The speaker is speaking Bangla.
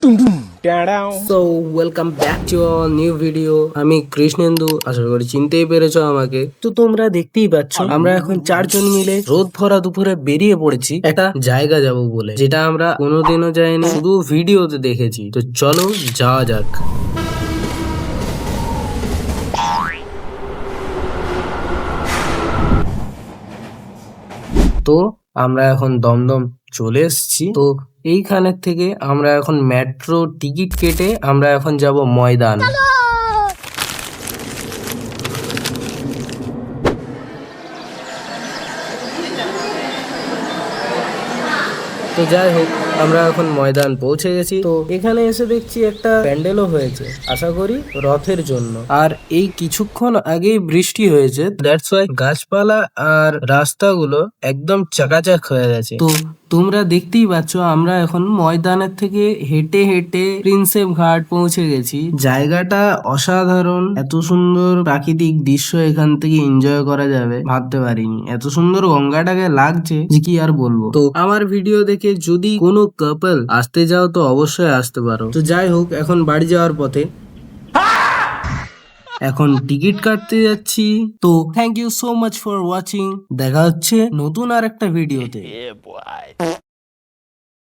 So welcome back to new video. আমি কৃষ্ণেন্দু, আশা করি চিনতেই পেরেছো আমাকে। তো তোমরা দেখতেই পাচ্ছ আমরা এখন চারজন মিলে রোদ ভরা দুপুরে বেরিয়ে পড়েছি একটা জায়গা যাব বলে, যেটা আমরা কোনোদিনও যাইনি, শুধু ভিডিওতে দেখেছি। তো চলো যাওয়া যাক। তো আমরা এখন দমদম চলে এসেছি। তো এইখানের থেকে আমরা এখন মেট্রো টিকিট কেটে আমরা এখন যাব ময়দান। তো যাই হোক, আমরা এখন ময়দান পৌঁছে গেছি। তো এখানে এসে দেখছি একটা প্যান্ডেলও হয়েছে, আশা করি রথের জন্য। আর এই কিছুক্ষণ আগেই বৃষ্টি হয়েছে, দ্যাটস ওয়াই গাছপালা আর রাস্তাগুলো একদম চাকাচাক হয়ে গেছে। তো তোমরা দেখতেই পাচ্ছ আমরা এখন ময়দানের থেকে হেঁটে হেঁটে প্রিন্সেপ ঘাট পৌঁছে গেছি। জায়গাটা অসাধারণ, এত সুন্দর প্রাকৃতিক দৃশ্য এখান থেকে এনজয় করা যাবে ভাবতে পারিনি। এত সুন্দর গঙ্গাটাকে লাগছে যে কি আর বলবো। তো আমার ভিডিও দেখে যদি কোনো কাপল আসতে যাও তো অবশ্যই আসতে পারো। তো যাই হোক, এখন বাড়ি যাওয়ার পথে এখন টিকিট কাটতে যাচ্ছি। তো thank you so much for watching. দেখা হচ্ছে নতুন আর একটা ভিডিওতে।